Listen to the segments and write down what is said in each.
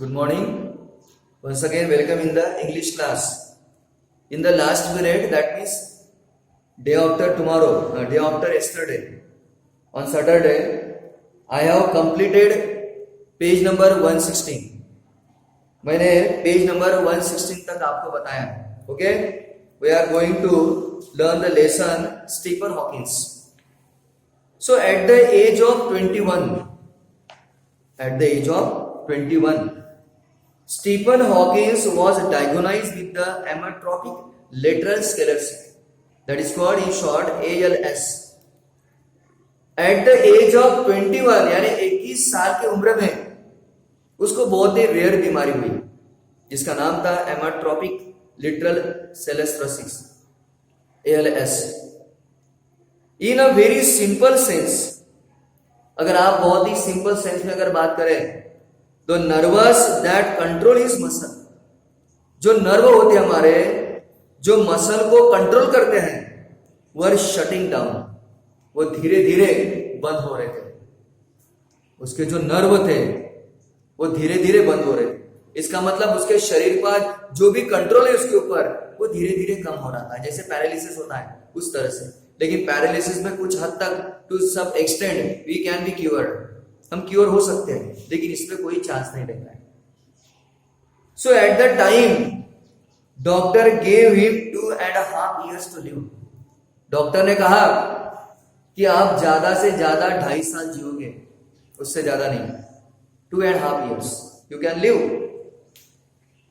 Good morning. Once again, welcome in the English class. In the last period, that means day after tomorrow, day after yesterday, on Saturday, I have completed page number 116. मैंने page number 116 तक आपको बताया. Okay? We are going to learn the lesson Stephen Hawking. So at the age of 21, Stephen Hawking was diagnosed with the amyotrophic lateral sclerosis, that is called in short ALS. At the age of 21 यानी 21 साल की उम्र में उसको बहुत ही rare बीमारी हुई जिसका नाम था amyotrophic lateral sclerosis, ALS. In a very simple sense, अगर आप बहुत ही सिंपल सेंस में अगर बात करें तो nervous that control his muscle, जो नर्व होते हैं हमारे, जो मसल को कंट्रोल करते हैं, वर शटिंग डाउन, वो धीरे धीरे बंद हो रहे थे. उसके जो नर्व थे वो धीरे धीरे बंद हो रहे थे. इसका मतलब उसके शरीर पर जो भी कंट्रोल है उसके ऊपर वो धीरे धीरे कम हो रहा था. जैसे पैरालिसिस होता है उस तरह से. लेकिन पैरालिसिस में कुछ हद तक to some extent we can be cured, हम क्योर हो सकते हैं, लेकिन इसमें कोई चांस नहीं रहता है. So at the time doctor gave him 2.5 years to live. Doctor ने कहा कि आप ज्यादा से ज्यादा 2.5 साल जियोगे, उससे ज्यादा नहीं. 2.5 years you can live.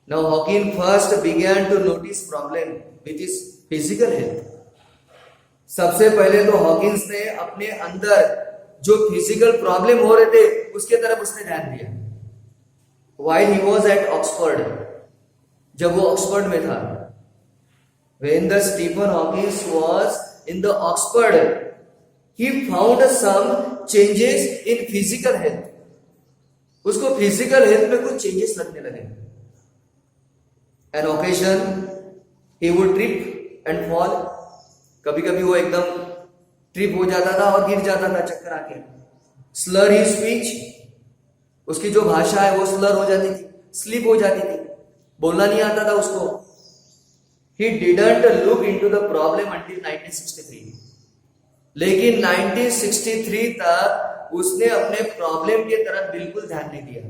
Now Hawking first began to notice problem with his physical health. सबसे पहले तो हॉकिंस ने अपने अंदर जो फिजिकल प्रॉब्लम हो रहे थे उसके तरफ उसने ध्यान दिया. While he was at Oxford, जब वो ऑक्सफोर्ड में था, when the Stephen Hawking was in the Oxford, he found some changes in physical health. उसको फिजिकल हेल्थ में कुछ चेंजेस लगने लगे. An occasion he would trip and fall. कभी कभी वो एकदम ट्रिप हो जाता था और गिर जाता था चक्कर आके. स्लर ही स्पीच, उसकी जो भाषा है वो स्लर हो जाती थी, स्लिप हो जाती थी, बोलना नहीं आता था उसको. He didn't look into the problem until 1963. लेकिन 1963 तक उसने अपने प्रॉब्लम की तरफ बिल्कुल ध्यान नहीं दिया.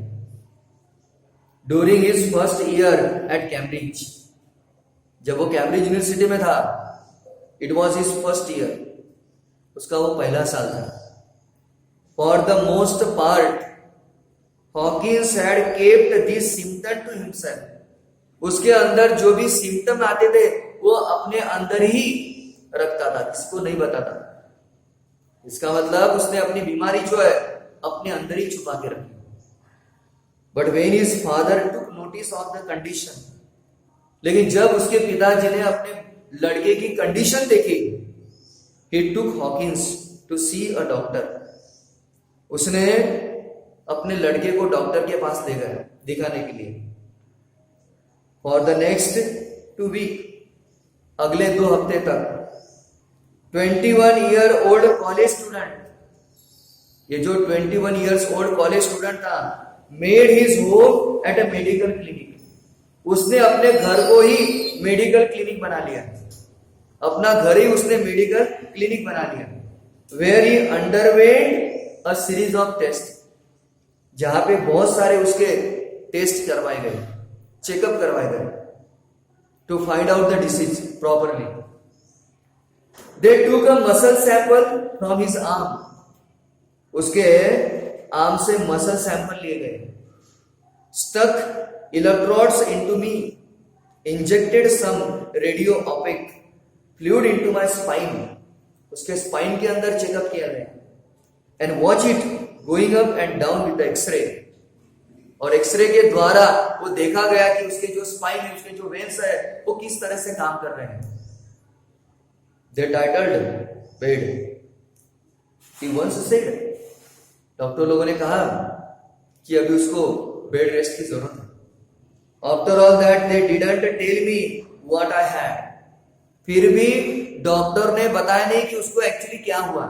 During his first year at Cambridge, जब वो कैम्ब्रिज यूनिवर्सिटी में था, it was his first year, उसका वो पहला साल था. For the most part Hawkins had kept this symptom to himself. उसके अंदर जो भी सिम्पटम आते थे वो अपने अंदर ही रखता था, किसको नहीं बताता. इसका मतलब उसने अपनी बीमारी जो है अपने अंदर ही छुपा के रखी. But when his father took notice of the condition, लेकिन जब उसके पिताजी ने अपने लड़के की कंडीशन देखी, he took Hawkins to see a doctor. उसने अपने लड़के को डॉक्टर के पास ले गया दिखाने के लिए. For the next 2 weeks, अगले 2 हफ्ते तक 21-year-old कॉलेज स्टूडेंट, ये जो 21 years old कॉलेज स्टूडेंट था, made his home at a medical clinic. उसने अपने घर को ही मेडिकल क्लिनिक बना लिया. अपना घर ही उसने मेडिकल क्लिनिक बना लिया. Where he underwent a series of test, जहां पे बहुत सारे उसके टेस्ट करवाए गए, चेकअप करवाए गए, to find out the disease properly. They took a muscle sample from his arm. उसके आर्म से मसल सैंपल लिए गए. Stuck electrodes into me, injected some radiopaque fluid into my spine. उसके spine के अंदर checkup किया गया. And watch it going up and down with the X-ray. और एक्सरे के द्वारा वो देखा गया कि उसके जो स्पाइन है, उसके जो वेन्स है, वो किस तरह से काम कर रहे हैं. दे टाइटल्ड बेड. ही वंस सेड, डॉक्टर लोगों ने कहा कि अभी उसको बेड रेस्ट की जरूरत है. After all that they didn't tell me what I had. फिर भी डॉक्टर ने बताया नहीं कि उसको एक्चुअली क्या हुआ.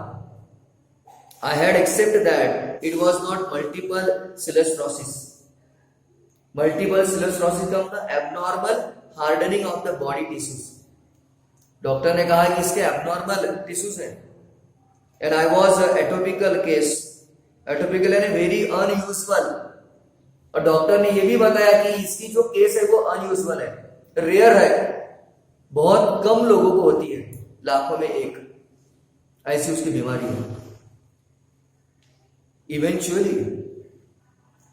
I had accepted that it was not multiple sclerosis. Multiple sclerosis का मतलब abnormal hardening of the body tissues. Doctor ने कहा कि इसके एबनॉर्मल टिश्यूज है। एंड आई वाज एटोपिकल केस, एटोपिकल यानी वेरी अनयूजुअल। और डॉक्टर ने यह भी बताया कि इसकी जो केस है वो अनयूजुअल है, रेयर है, बहुत कम लोगों को होती है, लाखों में एक ऐसी उसकी बीमारी है। Eventually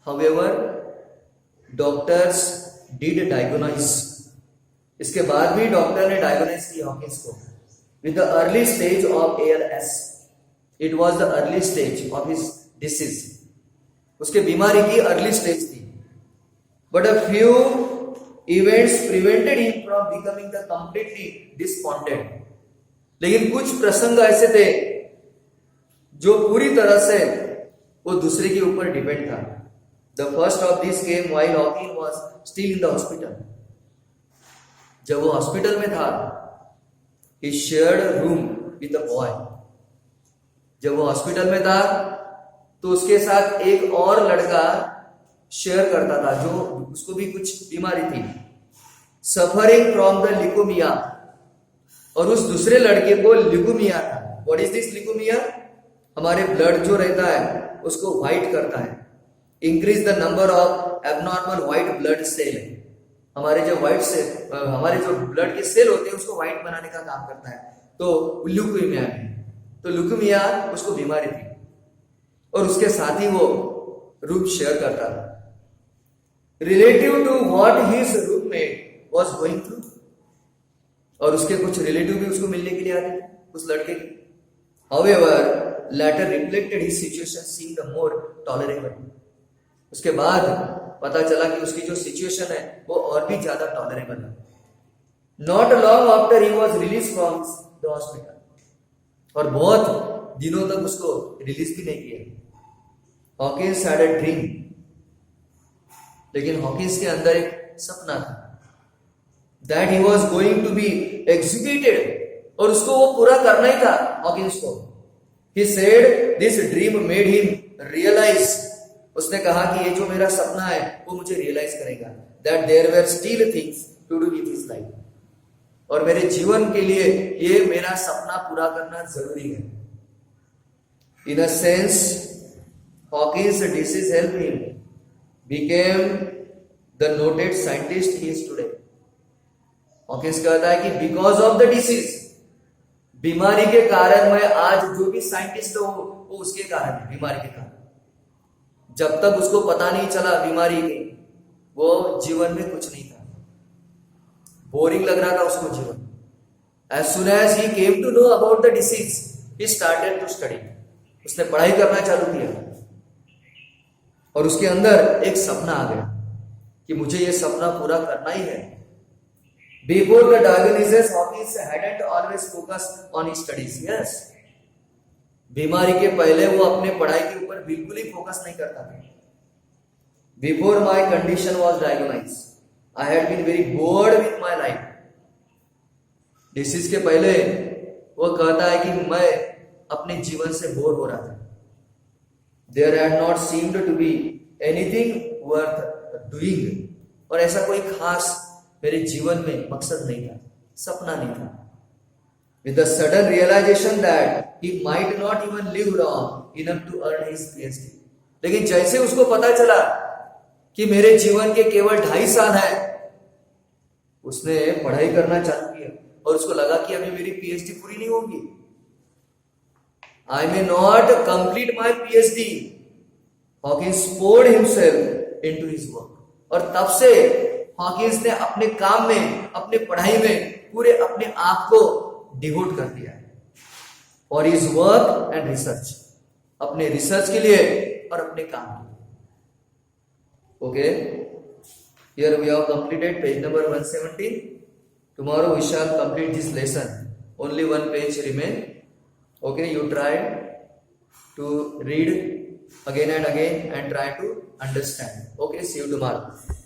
however doctors did diagnose, इसके बाद भी डॉक्टर ने डायग्नोज किया हॉकिंस को with the early stage of ALS। It was the early stage of his disease, उसके बीमारी की अर्ली स्टेज थी। But a few events prevented him from becoming the completely despondent. लेकिन कुछ प्रसंग ऐसे थे जो पूरी तरह से वो दूसरे के ऊपर डिपेंड था। The first of this came while Hawkins was still in the hospital. जब वो हॉस्पिटल में था, he shared room with a boy. जब वो हॉस्पिटल में था तो उसके साथ एक और लड़का शेयर करता था जो उसको भी कुछ बीमारी थी, सफरिंग फ्रॉम द ल्यूकेमिया। और उस दूसरे लड़के को ल्यूकेमिया था। What is this leukaemia? हमारे ब्लड जो रहता है उसको व्हाइट करता है, increase the number of abnormal white blood cell. हमारे जो व्हाइट सेल, हमारे जो ब्लड के सेल होते हैं उसको व्हाइट बनाने का काम करता है, तो ल्यूकेमिया है। तो ल्यूकेमिया उसको बीमारी थी और उसके साथ ही वो रूम शेयर करता था, relative to what his roommate was going through. और उसके कुछ रिलेटिव भी उसको मिलने के लिए आते थे, उस लड़के के। However later reflected his situation seemed more tolerable. उसके बाद पता चला कि उसकी जो सिचुएशन है वो और भी ज्यादा टॉलरेबल है। Not long after he was release from the hospital. और बहुत दिनों तक उसको रिलीज भी नहीं किया। हॉकिंस हैड अ ड्रीम, लेकिन हॉकिंस के अंदर एक सपना था, that he was going to be executed. और उसको वो पूरा करना ही था हॉकिंस को। He said this dream made him realise. उसने कहा कि ये जो मेरा सपना है वो मुझे रियलाइज करेगा, that there were still things to do with his life. और मेरे जीवन के लिए ये मेरा सपना पूरा करना जरूरी है। In a sense Hawkins disease help him became the noted scientist he is today। Hawkins कहता है कि बिकॉज ऑफ द डिसीज, बीमारी के कारण मैं आज जो भी साइंटिस्ट हूं वो उसके कारण है, बीमारी के कारण। जब तक उसको पता नहीं चला बीमारी की, वो जीवन में कुछ नहीं था, बोरिंग लग रहा था उसको जीवन। As soon as he came to know about the disease, he started to study. उसने पढ़ाई करना चालू किया और उसके अंदर एक सपना आ गया कि मुझे ये सपना पूरा करना ही है। Before the diagnosis Hawkins hadn't always focus on studies. Yes, बीमारी के पहले वो अपने पढ़ाई के ऊपर बिल्कुल ही फोकस नहीं करता था। Before my condition was diagnose I had been very bored with my life. Disease के पहले वो कहता है कि मैं अपने जीवन से बोर हो रहा था। There had not seemed to be anything worth doing। और ऐसा कोई खास मेरे जीवन में मकसद नहीं था, सपना नहीं था। With the sudden realization that he might not even live long enough to earn his PhD। लेकिन जैसे उसको पता चला कि मेरे जीवन के केवल 2.5 साल है, उसने पढ़ाई करना चालू किया और उसको लगा कि अभी मेरी PhD पूरी नहीं होगी। I may not complete my PhD। Hawkins poured himself into his work। और तब से हॉकिंस ने अपने काम में, अपने पढ़ाई में पूरे अपने आप को डिवोट कर दिया for his work and research, अपने रिसर्च के लिए और अपने काम के लिए। Okay, here we have completed page number 117। Tomorrow we shall complete this lesson, only 1 page remain. Okay, you try to read again and again and try to understand. Okay, see you tomorrow.